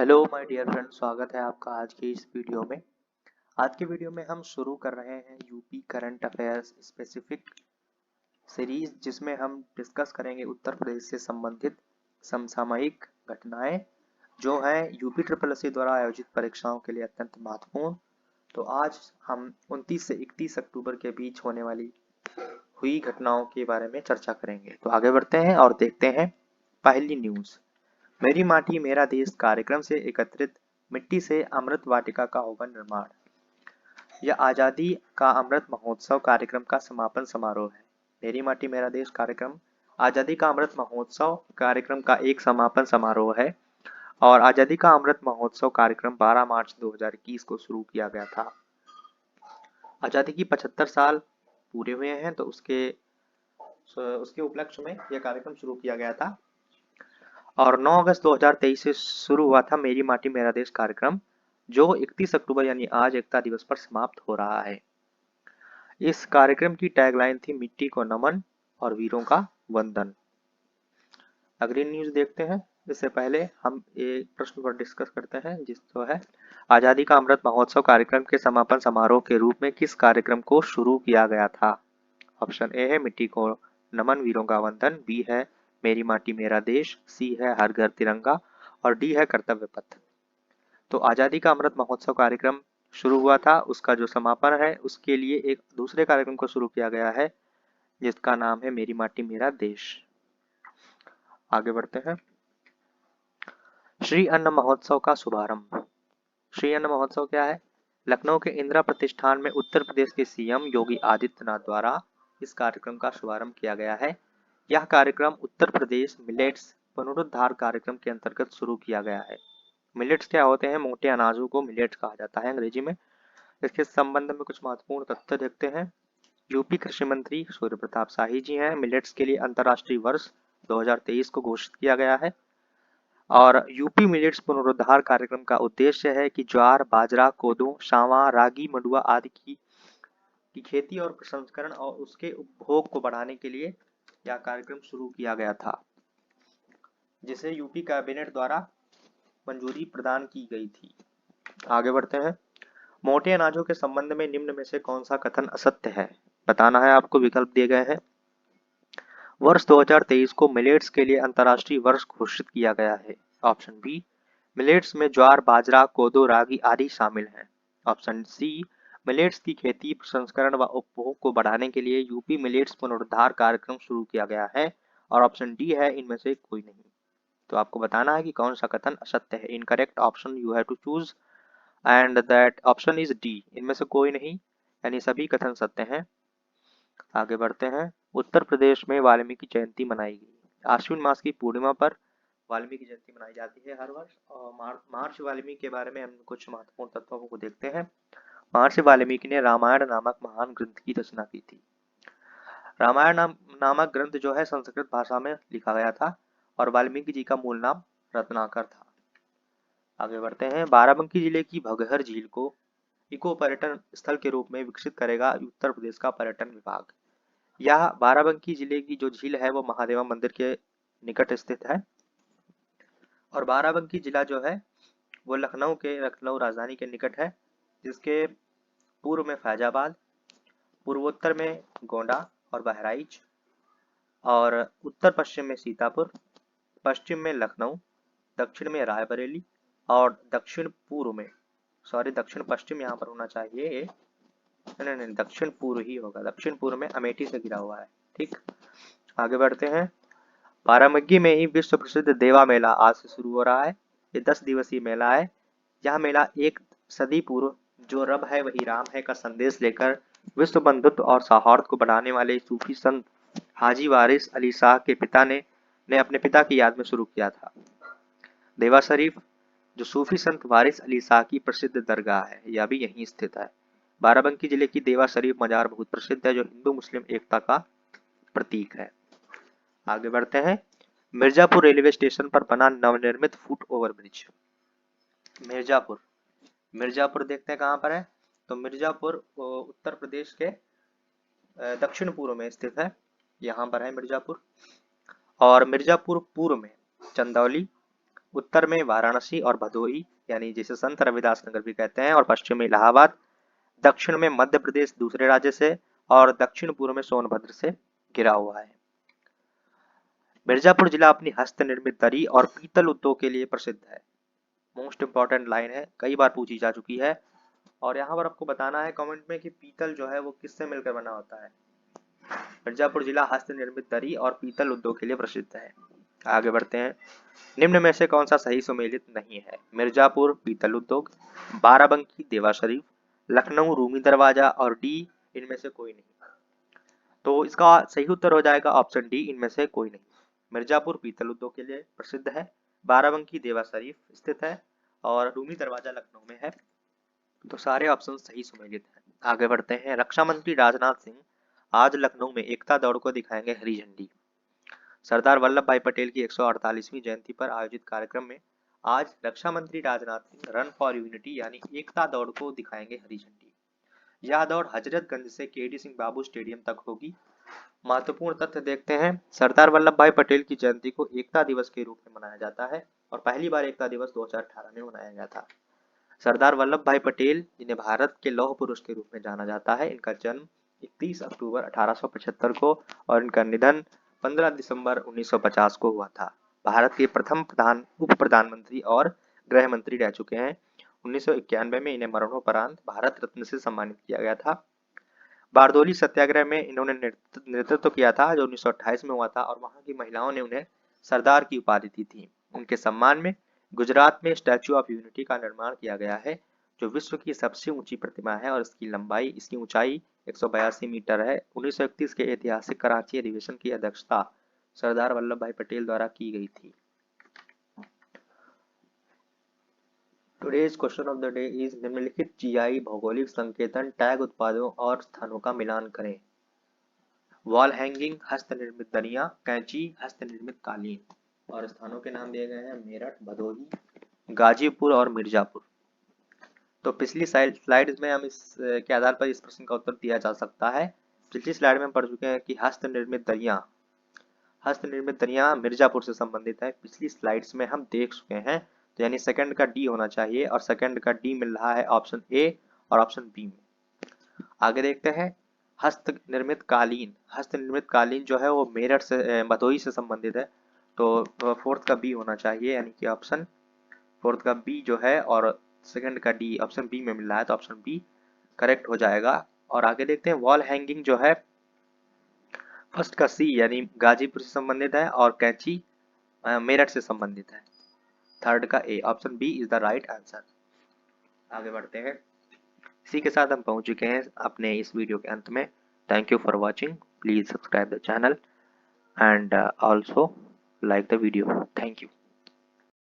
Hello my dear friend, स्वागत है आपका आज की इस वीडियो में। आज की वीडियो में हम शुरू कर रहे हैं UP current affairs specific series, जिसमें हम डिस्कस करेंगे उत्तर प्रदेश से संबंधित समसामयिक घटनाएं जो हैं यूपी ट्रिपल एससी द्वारा आयोजित परीक्षाओं के लिए अत्यंत महत्वपूर्ण। तो आज हम 29 से 31 अक्टूबर के बीच होने वाली हुई घटनाओं के बारे में चर्चा करेंगे। तो आगे बढ़ते हैं और देखते हैं पहली न्यूज। मेरी माटी मेरा देश कार्यक्रम से एकत्रित मिट्टी से अमृत वाटिका का होगा निर्माण। यह आजादी का अमृत महोत्सव कार्यक्रम का समापन समारोह है। मेरी माटी मेरा देश कार्यक्रम आजादी का अमृत महोत्सव कार्यक्रम का एक समापन समारोह है और आजादी का अमृत महोत्सव कार्यक्रम 12 मार्च 2021 को शुरू किया गया था। आजादी की 75 साल पूरे हुए हैं, तो उसके उपलक्ष्य में यह कार्यक्रम शुरू किया गया था और 9 अगस्त 2023 से शुरू हुआ था मेरी माटी मेरा देश कार्यक्रम, जो 31 अक्टूबर यानी आज एकता दिवस पर समाप्त हो रहा है। इस कार्यक्रम की टैगलाइन थी मिट्टी को नमन और वीरों का वंदन। अगली न्यूज देखते हैं। इससे पहले हम एक प्रश्न पर डिस्कस करते हैं, जिसको है आजादी का अमृत महोत्सव कार्यक्रम के समापन समारोह के रूप में किस कार्यक्रम को शुरू किया गया था। ऑप्शन ए है मिट्टी को नमन वीरों का वंदन, बी है मेरी माटी मेरा देश, सी है हर घर तिरंगा और डी है कर्तव्य पथ। तो आजादी का अमृत महोत्सव कार्यक्रम शुरू हुआ था, उसका जो समापन है उसके लिए एक दूसरे कार्यक्रम को शुरू किया गया है जिसका नाम है मेरी माटी मेरा देश। आगे बढ़ते हैं। श्री अन्न महोत्सव का शुभारंभ। श्री अन्न महोत्सव क्या है? लखनऊ के इंदिरा प्रतिष्ठान में उत्तर प्रदेश के सीएम योगी आदित्यनाथ द्वारा इस कार्यक्रम का शुभारंभ किया गया है। यह कार्यक्रम उत्तर प्रदेश मिलेट्स पुनरुद्धार कार्यक्रम के अंतर्गत शुरू किया गया है। मिलेट्स क्या होते हैं? मोटे अनाजों को मिलेट्स कहा जाता है अंग्रेजी में। इसके संबंध में कुछ महत्वपूर्ण तथ्य देखते हैं। यूपी कृषि मंत्री सूर्य प्रताप शाही जी हैं। मिलेट्स के लिए अंतर्राष्ट्रीय वर्ष 2023 को घोषित किया गया है और यूपी मिलेट्स पुनरुद्धार कार्यक्रम का उद्देश्य है कि ज्वार, बाजरा, कोदो, सावा, रागी, मंडुआ आदि की खेती और प्रसंस्करण और उसके उपभोग को बढ़ाने के लिए यह कार्यक्रम शुरू किया गया था, जिसे यूपी कैबिनेट द्वारा मंजूरी प्रदान की गई थी। आगे बढ़ते हैं। मोटे अनाजों के संबंध में निम्न में से कौन सा कथन असत्य है? बताना है आपको। विकल्प दिए गए हैं। वर्ष 2023 को मिलेट्स के लिए अंतर्राष्ट्रीय वर्ष घोषित किया गया है। ऑप्शन बी, मिलेट्स में ज्वार, बाजरा, कोदो, रागी आदि शामिल हैं। ऑप्शन सी, मिलेट्स की खेती, प्रसंस्करण व उपभोग को बढ़ाने के लिए यूपी मिलेट्स पुनरुद्धार कार्यक्रम शुरू किया गया है और ऑप्शन डी है इनमें से कोई नहीं। तो आपको बताना है कि कौन सा कथन असत्य है। Incorrect option you have to choose and that option is D, इनमें से कोई नहीं, यानी सभी कथन सत्य हैं। आगे बढ़ते हैं। उत्तर प्रदेश में वाल्मीकि जयंती मनाई गई। आश्विन मास की पूर्णिमा पर वाल्मीकि जयंती मनाई जाती है हर वर्ष। और महर्षि वाल्मीकि के बारे में हम कुछ महत्वपूर्ण तथ्यों को देखते हैं। महर्षि वाल्मीकि ने रामायण नामक महान ग्रंथ की रचना की थी। रामायण नामक ग्रंथ जो है संस्कृत भाषा में लिखा गया था और वाल्मीकि जी का मूल नाम रत्नाकर था। आगे बढ़ते हैं। बाराबंकी जिले की भगहर झील को इको पर्यटन स्थल के रूप में विकसित करेगा उत्तर प्रदेश का पर्यटन विभाग। यह बाराबंकी जिले की जो झील है वो महादेवा मंदिर के निकट स्थित है और बाराबंकी जिला जो है वो लखनऊ राजधानी के निकट है, जिसके पूर्व में फैजाबाद, पूर्वोत्तर में गोंडा और बहराइच और उत्तर पश्चिम में सीतापुर, पश्चिम में लखनऊ, दक्षिण में रायबरेली और दक्षिण पश्चिम यहाँ पर होना चाहिए, नहीं, दक्षिण पूर्व ही होगा। दक्षिण पूर्व में अमेठी से घिरा हुआ है। ठीक, आगे बढ़ते हैं। बाराबंकी में ही विश्व प्रसिद्ध देवा मेला आज से शुरू हो रहा है। ये 10 दिवसीय मेला है। यह मेला एक सदी पूर्व जो रब है वही राम है का संदेश लेकर विश्व बंधुत्व और सौहार्द को बढ़ाने वाले सूफी संत हाजी वारिस अली शाह के पिता ने अपने पिता की याद में शुरू किया था। देवा शरीफ जो सूफी संत वारिस अली शाह की प्रसिद्ध दरगाह है, यह भी यहीं स्थित है। बाराबंकी जिले की देवा शरीफ मजार बहुत प्रसिद्ध है, जो हिंदू मुस्लिम एकता का प्रतीक है। आगे बढ़ते हैं। मिर्जापुर रेलवे स्टेशन पर बना नवनिर्मित फुट ओवर ब्रिज। मिर्जापुर देखते हैं कहाँ पर है। तो मिर्जापुर उत्तर प्रदेश के दक्षिण पूर्व में स्थित है। यहाँ पर है मिर्जापुर। और मिर्जापुर पूर्व में चंदौली, उत्तर में वाराणसी और भदोही यानी जिसे संत रविदास नगर भी कहते हैं, और पश्चिम में इलाहाबाद, दक्षिण में मध्य प्रदेश दूसरे राज्य से, और दक्षिण पूर्व में सोनभद्र से घिरा हुआ है। मिर्जापुर जिला अपनी हस्त निर्मित दरी और पीतल उद्योग के लिए प्रसिद्ध है। मोस्ट इंपॉर्टेंट लाइन है, कई बार पूछी जा चुकी है, और यहाँ पर आपको बताना है कमेंट में कि पीतल जो है वो किससे मिलकर बना होता है। मिर्जापुर जिला हस्त निर्मित दरी और पीतल उद्योग के लिए प्रसिद्ध है। आगे बढ़ते हैं। निम्न में से कौन सा सही सुमेलित नहीं है? मिर्जापुर पीतल उद्योग, बाराबंकी देवा शरीफ, लखनऊ रूमी दरवाजा और डी इनमें से कोई नहीं। तो इसका सही उत्तर हो जाएगा ऑप्शन डी, इनमें से कोई नहीं। मिर्जापुर पीतल उद्योग के लिए प्रसिद्ध है, बाराबंकी देवा शरीफ स्थित है, और रूमी दरवाजा लखनऊ में है। तो सारे ऑप्शन सही सुमेलित हैं। आगे बढ़ते हैं। रक्षा मंत्री राजनाथ सिंह आज लखनऊ में एकता दौड़ को दिखाएंगे हरी झंडी। सरदार वल्लभ भाई पटेल की 148वीं जयंती पर आयोजित कार्यक्रम में आज रक्षा मंत्री Rajnath Singh run for unity यानी एकता दौड़ को दिखाएंगे हरी झंडी। यह दौड़ हजरतगंज से केडी सिंह बाबू स्टेडियम तक होगी। महत्वपूर्ण तथ्य देखते हैं। सरदार वल्लभ भाई पटेल की जयंती को एकता दिवस के रूप में मनाया जाता है, और पहली बार एकता दिवस 2018 में मनाया गया था। सरदार वल्लभ भाई पटेल, जिन्हें भारत के लौह पुरुष के रूप में जाना जाता है, इनका जन्म 31 अक्टूबर 1875 को और इनका निधन 15 दिसंबर 1950 को हुआ था। भारत के प्रथम उप प्रधानमंत्री और गृह मंत्री रह चुके हैं। 1991 में इन्हें मरणोपरांत भारत रत्न से सम्मानित किया गया था। बारदोली सत्याग्रह में इन्होंने नेतृत्व किया था, जो 1928 में हुआ था, और वहां की महिलाओं ने उन्हें सरदार की उपाधि दी थी। उनके सम्मान में गुजरात में स्टैच्यू ऑफ यूनिटी का निर्माण किया गया है, जो विश्व की सबसे ऊंची प्रतिमा है, और इसकी ऊंचाई 182 मीटर है। 1931 के ऐतिहासिक कराची अधिवेशन की अध्यक्षता सरदार वल्लभ भाई पटेल द्वारा की गई थी। Today's question of the day is निम्नलिखित जीआई भौगोलिक संकेतन टैग उत्पादों और स्थानों का मिलान करें। वॉल हैंगिंग हस्त निर्मित दरियां, कैंची हस्त निर्मित कालीन, और स्थानों के नाम दिए गए हैं मेरठ, भदोही, गाजीपुर और मिर्जापुर। तो पिछली स्लाइड में हम इस के आधार पर इस प्रश्न का उत्तर दिया जा सकता है। पिछली स्लाइड में हम पढ़ चुके हैं कि हस्त निर्मित दरियां मिर्जापुर से संबंधित है। पिछली स्लाइड्स में हम देख चुके हैं, तो यानी सेकंड का डी होना चाहिए, और सेकंड का डी मिल रहा है ऑप्शन ए और ऑप्शन बी में। आगे देखते हैं। हस्त निर्मित कालीन जो है वो मेरठ से भदोही से संबंधित है, तो फोर्थ का बी होना चाहिए, यानी कि ऑप्शन फोर्थ का बी जो है, और सेकंड का डी ऑप्शन बी में मिल रहा है, तो ऑप्शन बी करेक्ट हो जाएगा। और आगे देखते हैं। वॉल हैंगिंग जो है फर्स्ट का सी यानी गाजीपुर से संबंधित है, और कैंची मेरठ से संबंधित है। थर्ड का A option B is the right answer. आगे बढ़ते हैं। इसी के साथ हम पहुंच चुके हैं अपने इस वीडियो के अंत में। Thank you for watching. Please subscribe the channel and also like the video. Thank you.